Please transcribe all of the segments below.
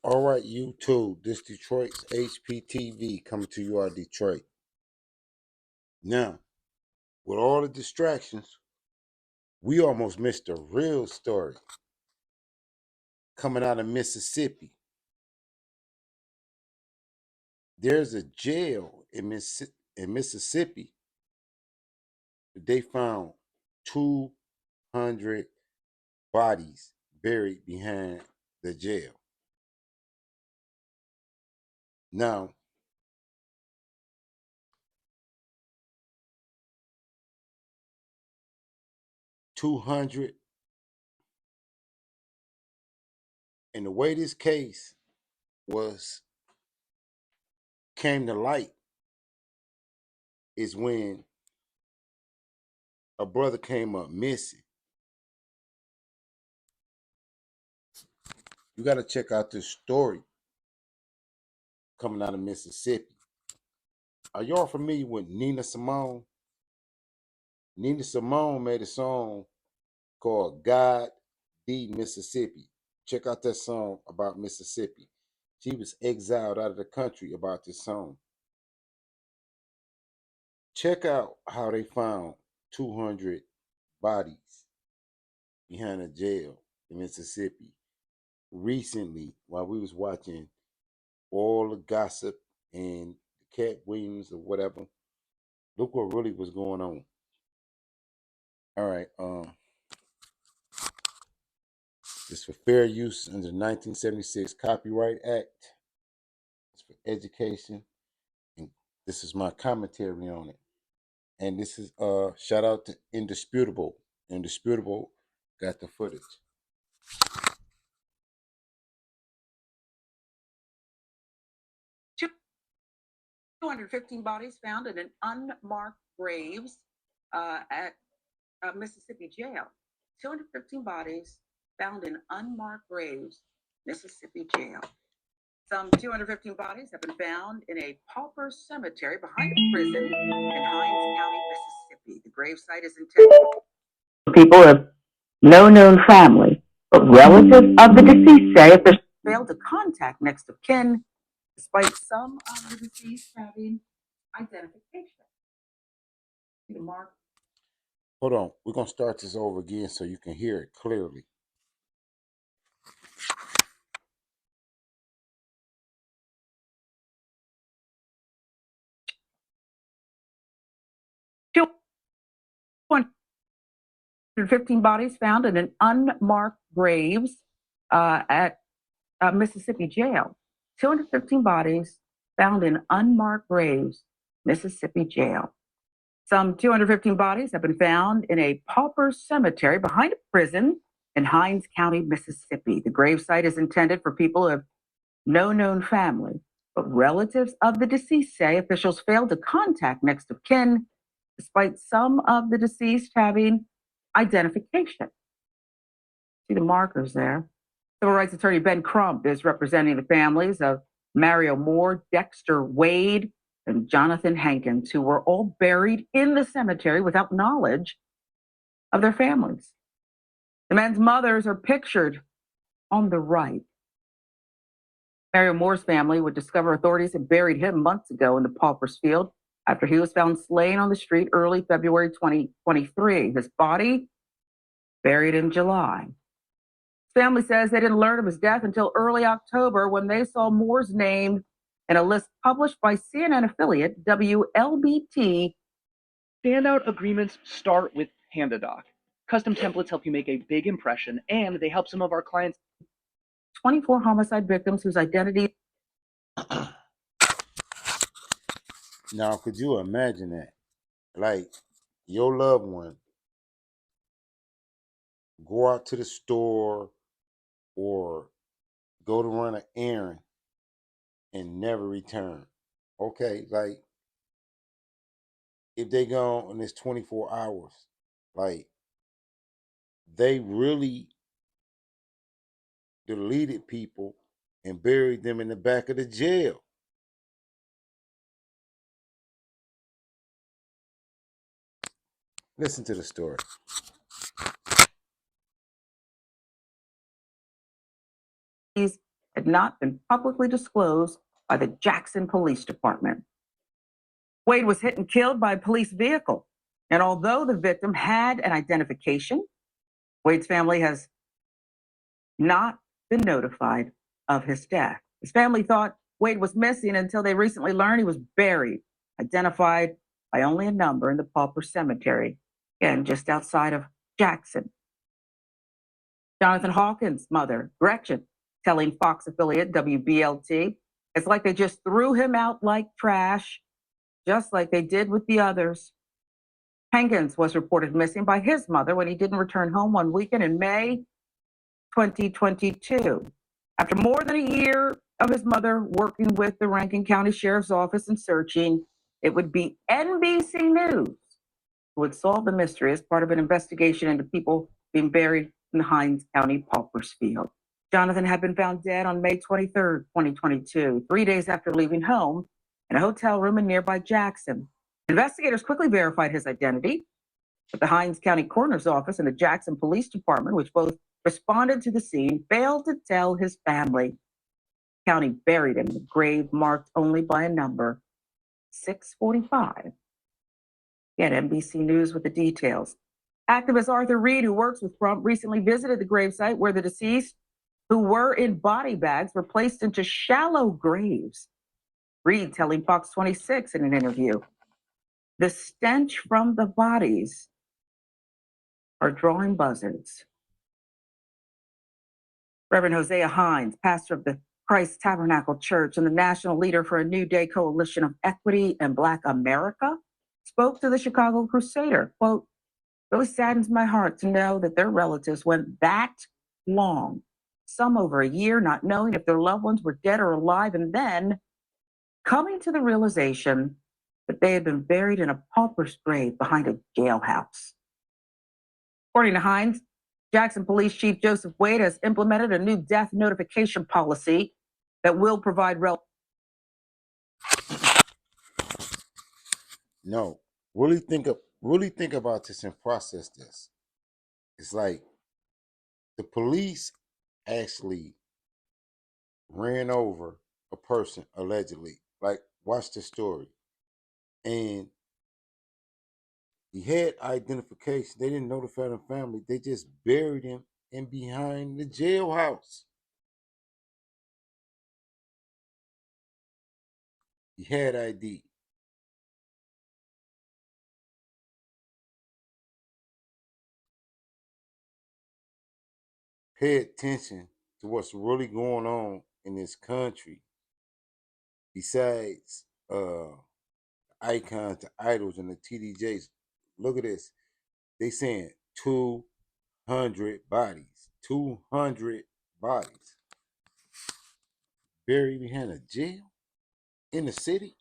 All right, YouTube, this Detroit's HPTV coming to you out of Detroit. Now, with all the distractions, we almost missed a real story coming out of Mississippi. There's a jail in Mississippi that they found 200 bodies buried behind the jail. Now, $200, and the way this case was came to light is when a brother came up missing. You got to check out this story coming out of Mississippi. Are y'all familiar with Nina Simone? Nina Simone made a song called God the Mississippi. Check out that song about Mississippi. She was exiled out of the country about this song. Check out how they found 200 bodies behind a jail in Mississippi recently while we was watching all the gossip and Katt Williams or whatever. Look what really was going on. All right, it's for fair use under the 1976 Copyright Act. It's for education, and this is my commentary on it. And this is shout out to Indisputable. Indisputable got the footage. 215 bodies found in an unmarked graves at Mississippi jail. 215 bodies found in unmarked graves, Mississippi jail. Some 215 bodies have been found in a pauper cemetery behind a prison in Hinds County, Mississippi. The gravesite is intended for people of no known family, but relatives of the deceased say if they failed to contact next of kin, despite some of the deceased having identification. Mark. Hold on, we're gonna start this over again so you can hear it clearly. Two 15 bodies found in an unmarked graves at Mississippi jail. 215 bodies found in unmarked graves, Mississippi jail. Some 215 bodies have been found in a pauper cemetery behind a prison in Hinds County, Mississippi. The gravesite is intended for people of no known family, but relatives of the deceased say officials failed to contact next of kin, despite some of the deceased having identification. See the markers there. Civil rights attorney Ben Crump is representing the families of Mario Moore, Dexter Wade, and Jonathan Hankins, who were all buried in the cemetery without knowledge of their families. The men's mothers are pictured on the right. Mario Moore's family would discover authorities had buried him months ago in the pauper's field after he was found slain on the street early February 2023. His body buried in July. His family says they didn't learn of his death until early October when they saw Moore's name in a list published by CNN affiliate WLBT. Standout agreements start with PandaDoc. Custom templates help you make a big impression, and they help some of our clients. 24 homicide victims whose identity. Now, could you imagine that? Like, your loved one go out to the store or go to run an errand and never return. Okay, like if they gone and it's 24 hours, like they really deleted people and buried them in the back of the jail. Listen to the story. had not been publicly disclosed by the Jackson Police Department. Wade was hit and killed by a police vehicle, and although the victim had an identification, Wade's family has not been notified of his death. His family thought Wade was missing until they recently learned he was buried, identified by only a number in the Pauper Cemetery, again, just outside of Jackson. Jonathan Hawkins' mother, Gretchen, telling Fox affiliate WBLT, it's like they just threw him out like trash, just like they did with the others. Hankins was reported missing by his mother when he didn't return home one weekend in May 2022. After more than a year of his mother working with the Rankin County Sheriff's Office and searching, it would be NBC News who would solve the mystery as part of an investigation into people being buried in the Hinds County Paupers Field. Jonathan had been found dead on May 23rd, 2022, 3 days after leaving home in a hotel room in nearby Jackson. Investigators quickly verified his identity, but the Hinds County Coroner's Office and the Jackson Police Department, which both responded to the scene, failed to tell his family. The county buried him in a grave marked only by a number, 645. Again, NBC News with the details. Activist Arthur Reed, who works with Trump, recently visited the gravesite where the deceased, who were in body bags, were placed into shallow graves. Reed telling Fox 26 in an interview, the stench from the bodies are drawing buzzards. Reverend Hosea Hines, pastor of the Christ Tabernacle Church and the national leader for a New Day Coalition of Equity and Black America, spoke to the Chicago Crusader. Quote, really saddens my heart to know that their relatives went that long, some over a year, not knowing if their loved ones were dead or alive, and then coming to the realization that they had been buried in a pauper's grave behind a jailhouse. According to Hines, Jackson Police Chief Joseph Wade has implemented a new death notification policy that will provide No, really think about this and process this. It's like the police actually ran over a person allegedly. Like, watch the story. And he had identification. They didn't notify the family. They just buried him in behind the jailhouse. He had ID. Pay attention to what's really going on in this country. Besides icons, the idols, and the TDJs. Look at this. They saying 200 bodies. 200 bodies. Buried behind a jail in the city.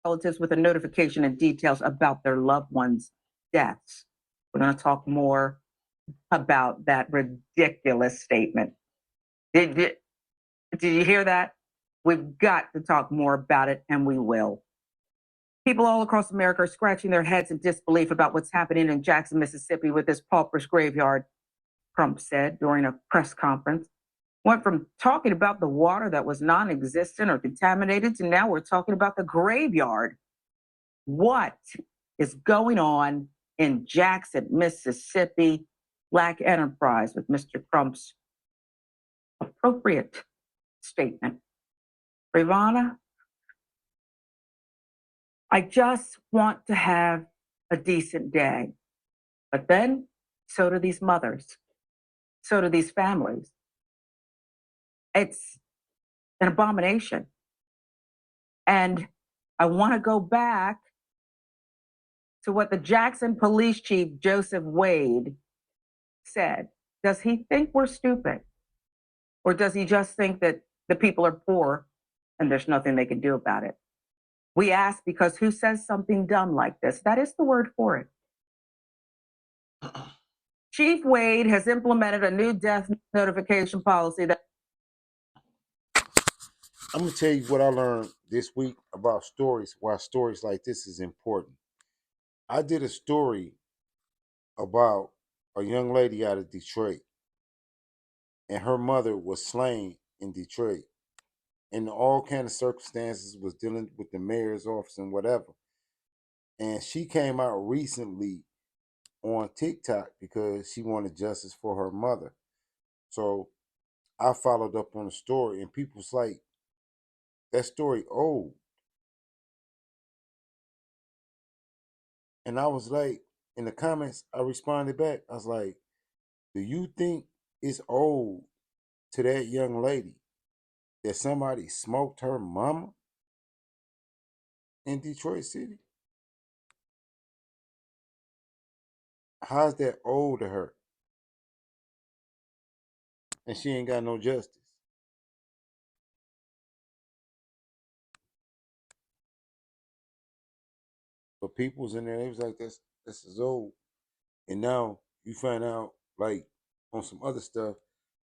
relatives with a notification and details about their loved ones' deaths. We're going to talk more about that ridiculous statement. Did you hear that? We've got to talk more about it, and we will. People all across America are scratching their heads in disbelief about what's happening in Jackson, Mississippi with this pauper's graveyard, Trump said during a press conference. Went from talking about the water that was non-existent or contaminated to now we're talking about the graveyard. What is going on in Jackson, Mississippi? Black enterprise with Mr. Trump's appropriate statement. Ravana, I just want to have a decent day. But then, so do these mothers. So do these families. It's an abomination. And I want to go back to what the Jackson Police Chief, Joseph Wade, said. Does he think we're stupid? Or does he just think that the people are poor and there's nothing they can do about it? We ask because who says something dumb like this? That is the word for it. Chief Wade has implemented a new death notification policy that I'm gonna tell you what I learned this week about stories, why stories like this is important. I did a story about a young lady out of Detroit, and her mother was slain in Detroit, and all kind of circumstances was dealing with the mayor's office and whatever. And she came out recently on TikTok because she wanted justice for her mother. So I followed up on the story, and people's like, that story old. And I was like, in the comments, I responded back. I was like, do you think it's old to that young lady that somebody smoked her mama in Detroit City? How's that old to her? And she ain't got no justice. But people's in there, they was like, this is old. And now you find out, like, on some other stuff,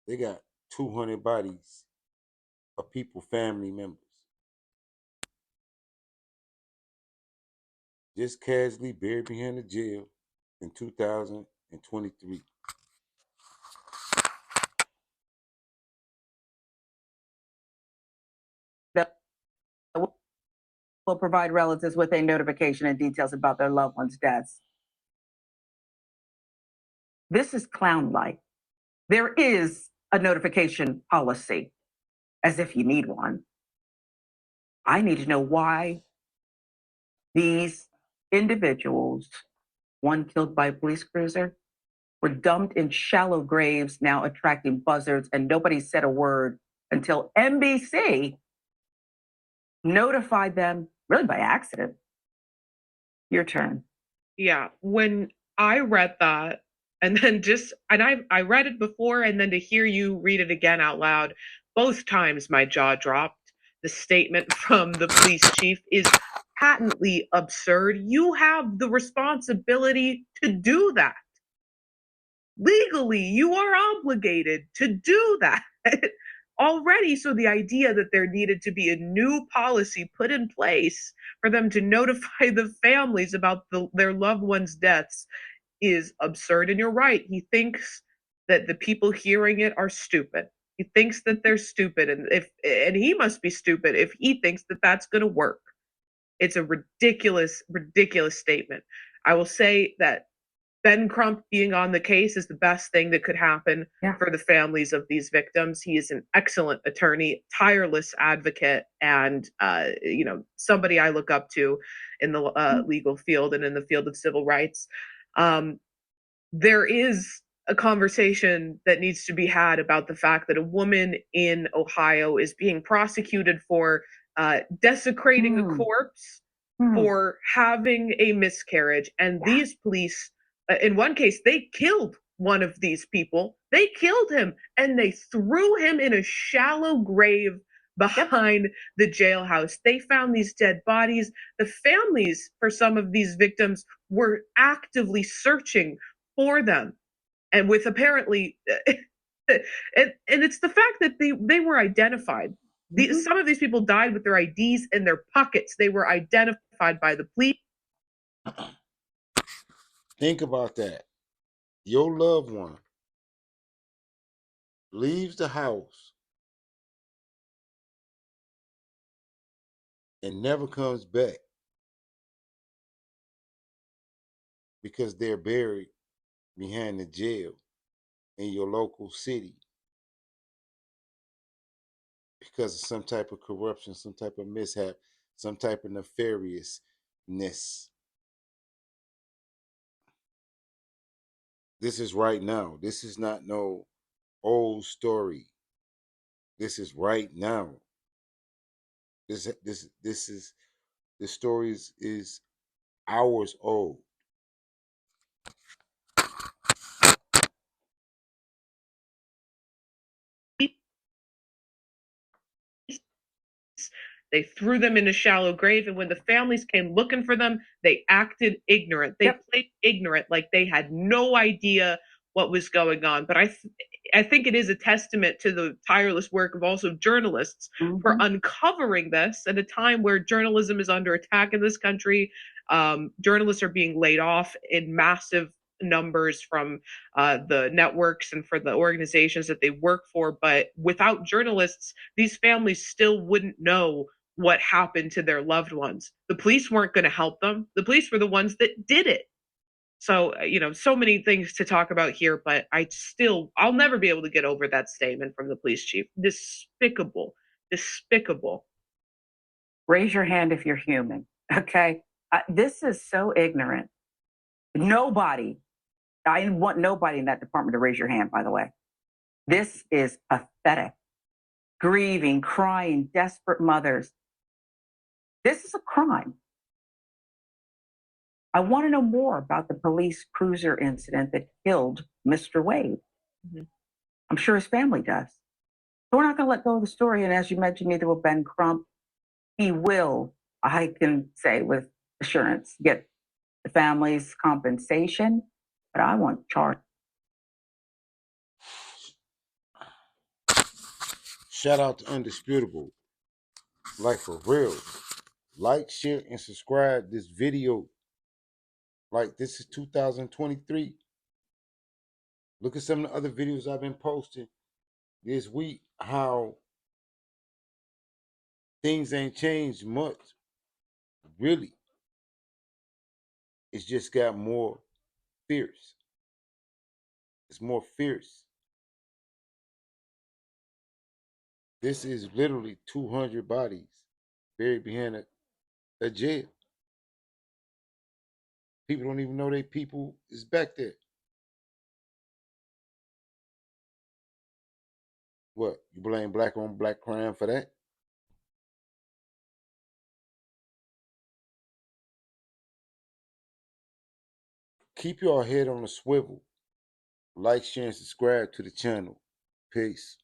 they got 200 bodies of people, family members, just casually buried behind the jail in 2023. That will provide relatives with a notification and details about their loved ones' deaths. This is clown-like. There is a notification policy, as if you need one. I need to know why these individuals, one killed by a police cruiser, were dumped in shallow graves, now attracting buzzards, and nobody said a word until NBC notified them, really by accident. Your turn. Yeah, when I read that, and then I read it before, and then to hear you read it again out loud, both times my jaw dropped. The statement from the police chief is patently absurd. You have the responsibility to do that. Legally, you are obligated to do that already. So the idea that there needed to be a new policy put in place for them to notify the families about their loved ones' deaths is absurd. And you're right. He thinks that the people hearing it are stupid. He thinks that they're stupid, and he must be stupid if he thinks that that's going to work. It's a ridiculous, ridiculous statement. I will say that Ben Crump being on the case is the best thing that could happen for the families of these victims. He is an excellent attorney, tireless advocate, and somebody I look up to in the legal field and in the field of civil rights. There is a conversation that needs to be had about the fact that a woman in Ohio is being prosecuted for desecrating a corpse, for having a miscarriage, and these police, in one case, they killed one of these people. They killed him, and they threw him in a shallow grave behind the jailhouse. They found these dead bodies. The families for some of these victims were actively searching for them, and with apparently and it's the fact that they were identified. Some of these people died with their IDs in their pockets. They were identified by the police. Think about that. Your loved one leaves the house and never comes back because they're buried behind the jail in your local city because of some type of corruption, some type of mishap, some type of nefariousness. This is right now. This is not no old story. This is right now. This story is hours old. They threw them in a shallow grave, and when the families came looking for them, they acted ignorant. They played ignorant, like they had no idea what was going on. But I think it is a testament to the tireless work of also journalists for uncovering this at a time where journalism is under attack in this country. Journalists are being laid off in massive numbers from the networks and for the organizations that they work for. But without journalists, these families still wouldn't know what happened to their loved ones. The police weren't going to help them. The police were the ones that did it. So, so many things to talk about here, but I'll never be able to get over that statement from the police chief. Despicable, despicable. Raise your hand if you're human. Okay. This is so ignorant. I want nobody in that department to raise your hand, by the way. This is pathetic. Grieving, crying, desperate mothers. This is a crime. I want to know more about the police cruiser incident that killed Mr. Wade. Mm-hmm. I'm sure his family does. So we're not going to let go of the story. And as you mentioned, neither will Ben Crump. He will, I can say with assurance, get the family's compensation, but I want charge. Shout out to Undisputable. Like, for real. Like, share, and subscribe this video. Like, this is 2023. Look at some of the other videos I've been posting this week, how things ain't changed much. Really. It's just got more fierce. It's more fierce. This is literally 200 bodies buried behind a jail. People don't even know they people is back there. What? You blame black on black crime for that? Keep your head on a swivel. Like, share, and subscribe to the channel. Peace.